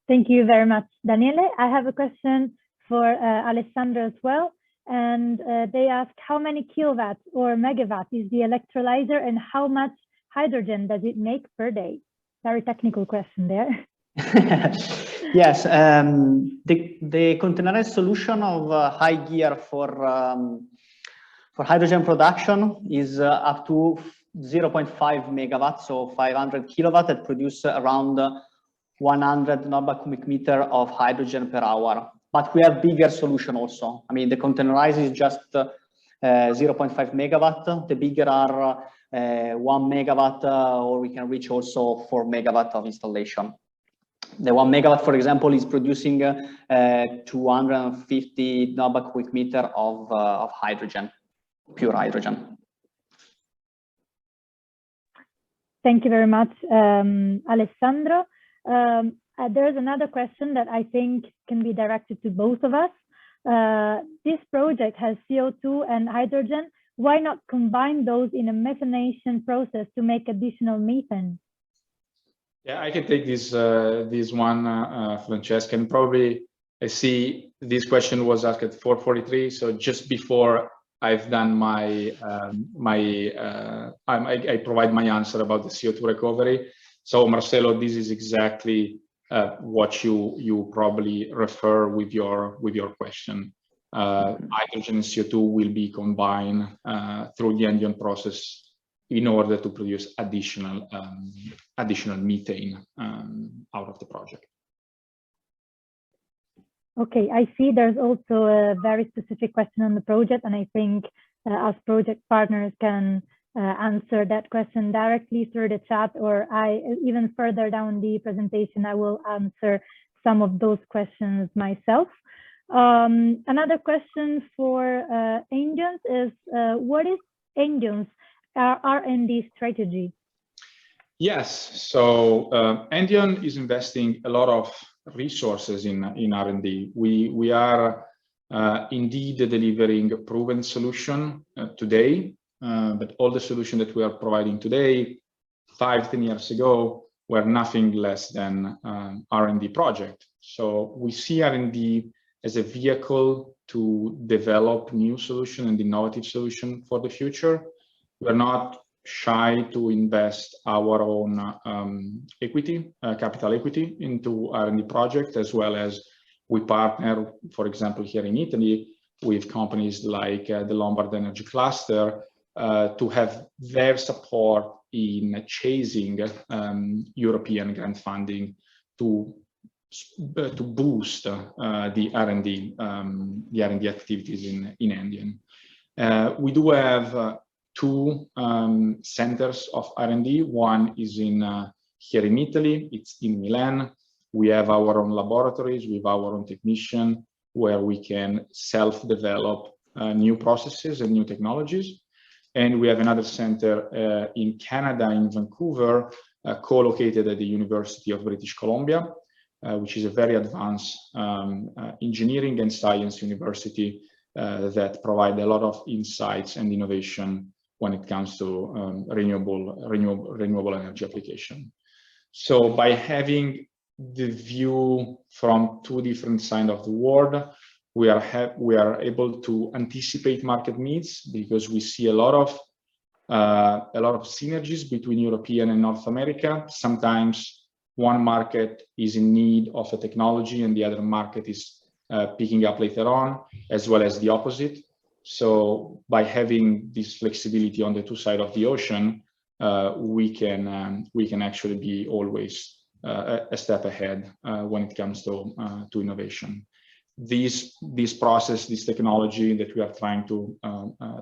Thank you very much, Daniele. I have a question for Alessandro as well. And they ask, how many kilowatts or megawatt is the electrolyzer and how much hydrogen does it make per day? Very technical question there. Yes, the containerized solution of high gear for hydrogen production is up to 0.5 megawatts, so 500 kilowatt, that produce around 100 normal cubic meter of hydrogen per hour. But we have bigger solution also. I mean, the containerized is just 0.5 megawatt. The bigger are 1 megawatt, or we can reach also 4 megawatt of installation. The 1 megawatt, for example, is producing 250 normal cubic meter of hydrogen, pure hydrogen. Thank you very much, Alessandro. There's another question that I think can be directed to both of us. This project has CO2 and hydrogen. Why not combine those in a methanation process to make additional methane? Yeah, I can take this one, Francesca. And probably I see this question was asked at 4:43. So just before I've done I provide my answer about the CO2 recovery. So Marcelo, this is exactly what you probably refer with your question. Hydrogen and CO2 will be combined through the Andion process in order to produce additional methane out of the project. Okay, I see there's also a very specific question on the project, and I think as project partners can answer that question directly through the chat, or even further down the presentation, I will answer some of those questions myself. Another question for Andion's is, what is Andion's R&D strategy? Yes, so Andion is investing a lot of resources in R&D. We are indeed delivering a proven solution today, but all the solutions that we are providing today, 5-10 years ago, were nothing less than R&D project. So we see R&D as a vehicle to develop new solution and innovative solution for the future. We're not shy to invest our own equity, capital equity into R&D project, as well as we partner, for example, here in Italy, with companies like the Lombard Energy Cluster to have their support in chasing European grant funding to boost the R&D activities in Andion. We do have two centers of R&D. One is here in Italy, it's in Milan. We have our own laboratories with our own technician where we can self-develop new processes and new technologies. And we have another center in Canada, in Vancouver, co-located at the University of British Columbia, which is a very advanced engineering and science university that provide a lot of insights and innovation when it comes to renewable energy application. So by having the view from two different sides of the world, we are able to anticipate market needs, because we see a lot of synergies between European and North America. Sometimes one market is in need of a technology and the other market is picking up later on, as well as the opposite. So by having this flexibility on the two sides of the ocean, we can actually be always a step ahead when it comes to innovation. This process, this technology that we are trying to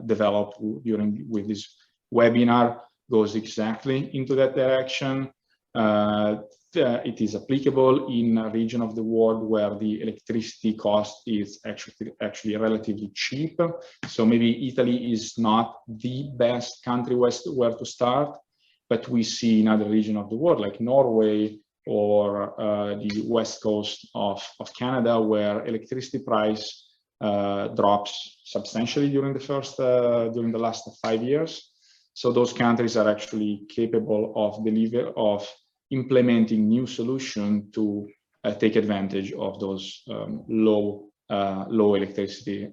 develop with this webinar goes exactly into that direction. It is applicable in a region of the world where the electricity cost is actually relatively cheap. So maybe Italy is not the best country where to start, but we see in other regions of the world like Norway or the west coast of Canada, where electricity price drops substantially during the last 5 years. So those countries are actually capable of implementing new solutions to take advantage of those low electricity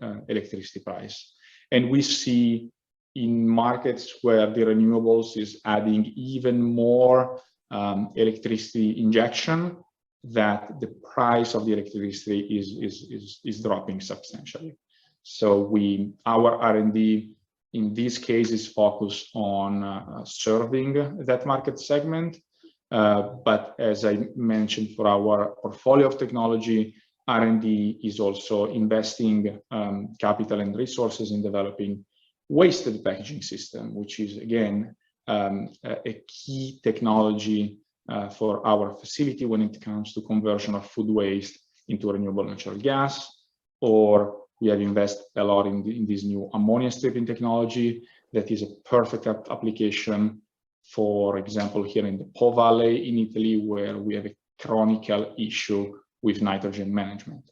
price. And we see in markets where the renewables is adding even more electricity injection, that the price of the electricity is dropping substantially. So our R&D in this case is focused on serving that market segment. But as I mentioned, for our portfolio of technology, R&D is also investing capital and resources in developing wasted packaging system, which is again a key technology for our facility when it comes to conversion of food waste into renewable natural gas. Or we have invested a lot in this new ammonia stripping technology that is a perfect application. For example, here in the Po Valley in Italy, where we have a chronic issue with nitrogen management.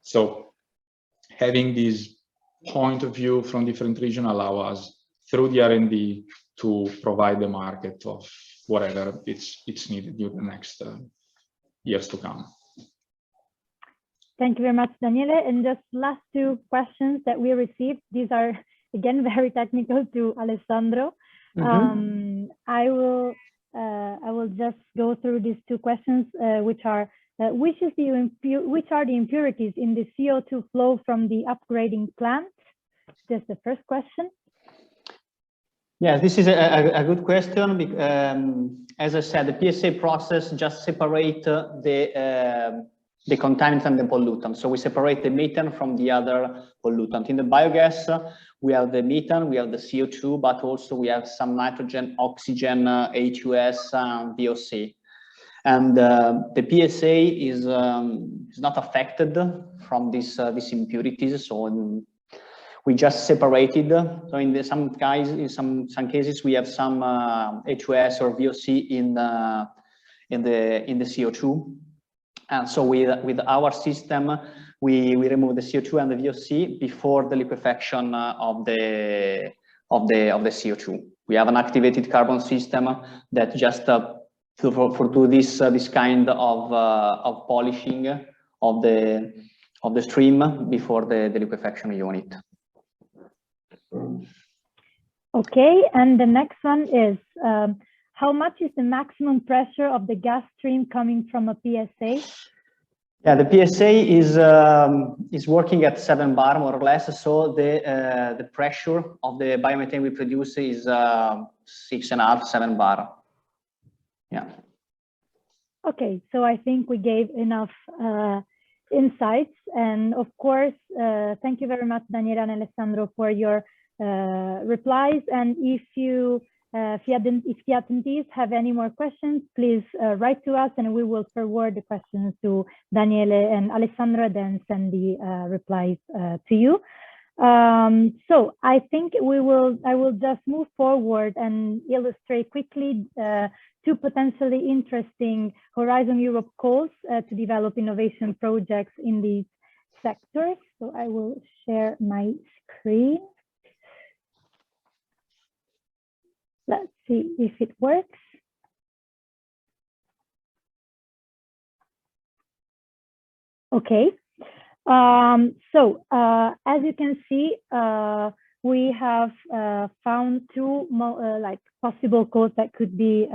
So having this point of view from different regions allow us through the R&D to provide the market of whatever it's needed during the next years to come. Thank you very much, Daniele. And just last two questions that we received. These are again very technical to Alessandro. I will just go through these two questions, which are which are the impurities in the CO2 flow from the upgrading plant? That's the first question. Yeah, this is a good question. As I said, the PSA process just separate the the contaminant and the pollutant. So we separate the methane from the other pollutant. In the biogas, we have the methane, we have the CO2, but also we have some nitrogen, oxygen, H2S, VOC. And the PSA is not affected from these impurities. So we just separated. So in some cases, we have some H2S or VOC in the CO2. And so with our system, we remove the CO2 and the VOC before the liquefaction of the CO2. We have an activated carbon system that just for do this kind of polishing of the stream before the liquefaction unit. Okay, and the next one is how much is the maximum pressure of the gas stream coming from a PSA? Yeah, the PSA is working at 7 bar more or less. So the pressure of the biomethane we produce is 6.5, 7 bar. Yeah. Okay, so I think we gave enough insights, and of course, thank you very much, Daniela and Alessandro, for your replies. And if the attendees have any more questions, please write to us, and we will forward the questions to Daniele and Alessandro, then send the replies to you. So I think I will just move forward and illustrate quickly two potentially interesting Horizon Europe calls to develop innovation projects in these sectors. So I will share my screen. Let's see if it works. Okay. So as you can see, we have found two possible codes that could be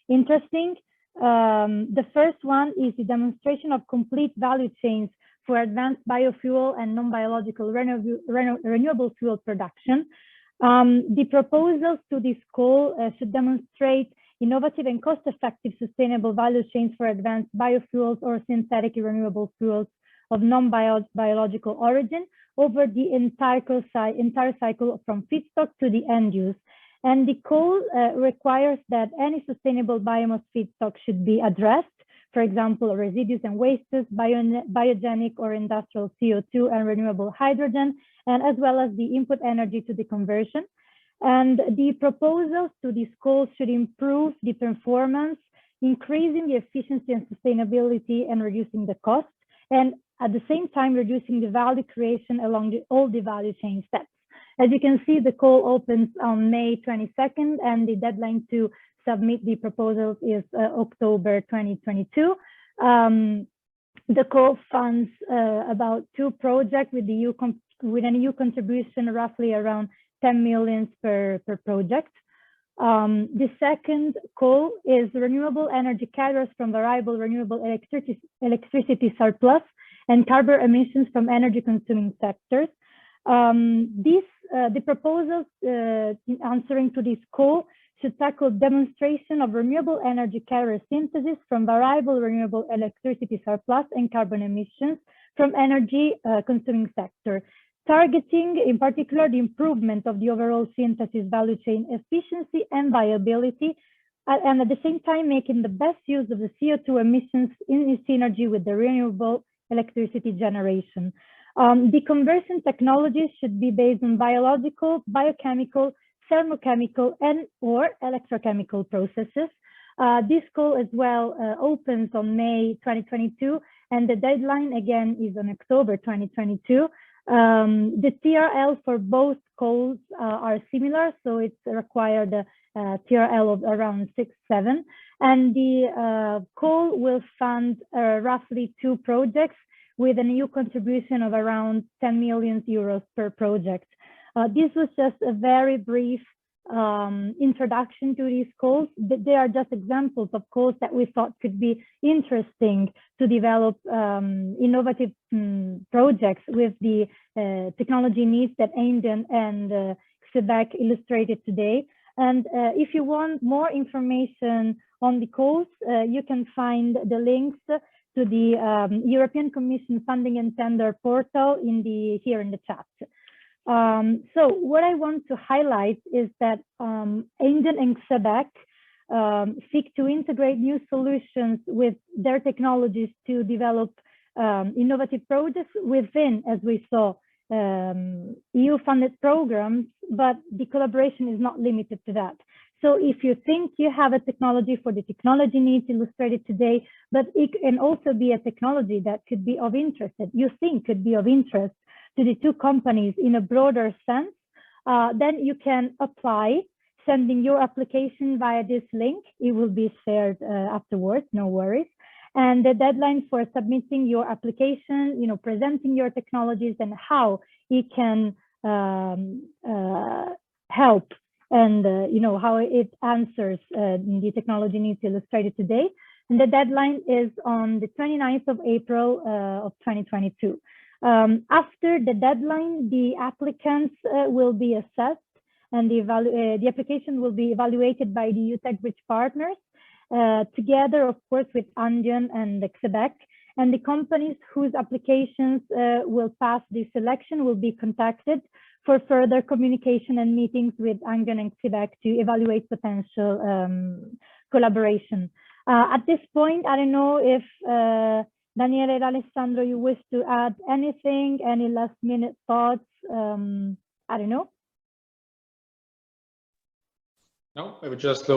interesting. The first one is the demonstration of complete value chains for advanced biofuel and non-biological renewable fuel production. The proposals to this call should demonstrate innovative and cost-effective sustainable value chains for advanced biofuels or synthetic renewable fuels of non-biological origin over the entire cycle from feedstock to the end use. And the call requires that any sustainable biomass feedstock should be addressed, for example, residues and wastes, biogenic or industrial CO2 and renewable hydrogen, and as well as the input energy to the conversion. And the proposals to this call should improve the performance, increasing the efficiency and sustainability and reducing the cost, and at the same time reducing the value creation along all the value chain steps. As you can see, the call opens on May 22nd, and the deadline to submit the proposals is October 2022. The call funds about 2 projects with an EU contribution roughly around 10 million per project. The second call is renewable energy carriers from variable renewable electricity surplus and carbon emissions from energy consuming sectors. The proposals answering to this call should tackle demonstration of renewable energy carrier synthesis from variable renewable electricity surplus and carbon emissions from energy consuming sector, targeting in particular the improvement of the overall synthesis value chain efficiency and viability, and at the same time making the best use of the CO2 emissions in synergy with the renewable electricity generation. The conversion technologies should be based on biological, biochemical, thermochemical, and or electrochemical processes. This call as well opens on May 2022, and the deadline again is on October 2022. The TRL for both calls are similar, so it's required TRL of around 6-7, and the call will fund roughly 2 projects with an EU contribution of around 10 million euros per project. This was just a very brief introduction to these calls. They are just examples of calls that we thought could be interesting to develop innovative projects with the technology needs that Andion and Xebec illustrated today. And if you want more information on the calls, you can find the links to the European Commission funding and tender portal here in the chat. So what I want to highlight is that Andion and Xebec seek to integrate new solutions with their technologies to develop innovative projects within, as we saw, EU-funded programs, but the collaboration is not limited to that. So if you think you have a technology for the technology needs illustrated today, but it can also be a technology that could be of interest, that you think could be of interest to the two companies in a broader sense, then you can apply, sending your application via this link. It will be shared afterwards, no worries. And the deadline for submitting your application, presenting your technologies and how it can help and how it answers the technology needs illustrated today. And the deadline is on the 29th of April of 2022. After the deadline, the applicants will be assessed and the application will be evaluated by the EUTechbridge partners together, of course, with Andion and Xebec. And the companies whose applications will pass the selection will be contacted for further communication and meetings with Andion and Xebec to evaluate potential collaboration. At this point, I don't know if Danielle and Alessandro, you wish to add anything, any last minute thoughts? I don't know. No, I would just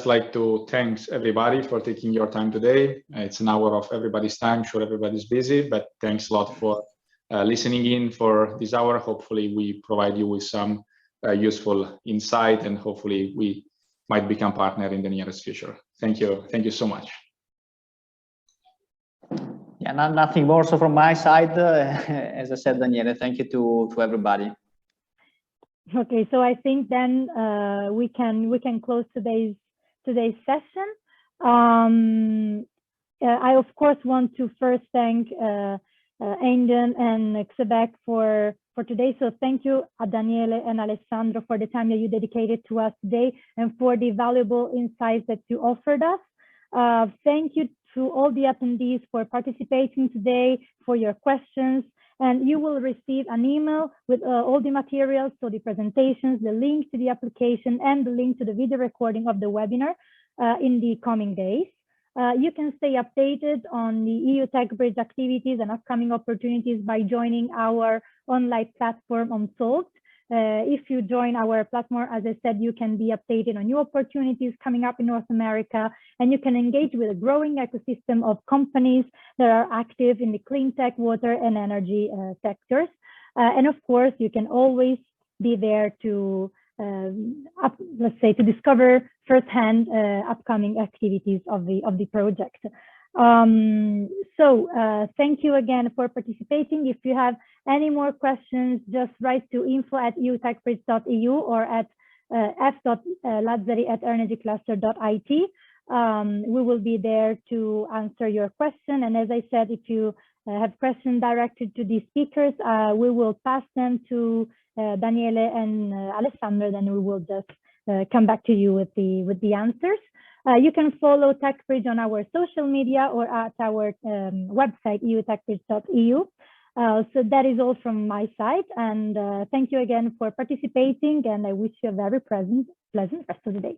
like to thank everybody for taking your time today. It's an hour of everybody's time. Sure, everybody's busy, but thanks a lot for listening in for this hour. Hopefully we provide you with some useful insight, and hopefully we might become partner in the nearest future. Thank you. Thank you so much. Yeah, nothing more. So from my side, as I said, Daniele, thank you to everybody. Okay, so I think then we can close today's session. I of course want to first thank Andion and Xebec for today. So thank you, Daniele and Alessandro, for the time that you dedicated to us today and for the valuable insights that you offered us. Thank you to all the attendees for participating today, for your questions. And you will receive an email with all the materials, so the presentations, the link to the application, and the link to the video recording of the webinar in the coming days. You can stay updated on the EUTechbridge activities and upcoming opportunities by joining our online platform on Salt. If you join our platform, as I said, you can be updated on new opportunities coming up in North America, and you can engage with a growing ecosystem of companies that are active in the clean tech, water, and energy sectors. And of course, you can always be there to, let's say, to discover firsthand upcoming activities of the project. Thank you again for participating. If you have any more questions, just write to info@eutechbridge.eu or at f.lazzari@energycluster.it. We will be there to answer your question. And as I said, if you have questions directed to the speakers, we will pass them to Daniele and Alessandro, then we will just come back to you with the answers. You can follow TechBridge on our social media or at our website, eutechbridge.eu. So that is all from my side. And thank you again for participating. And I wish you a very pleasant rest of the day.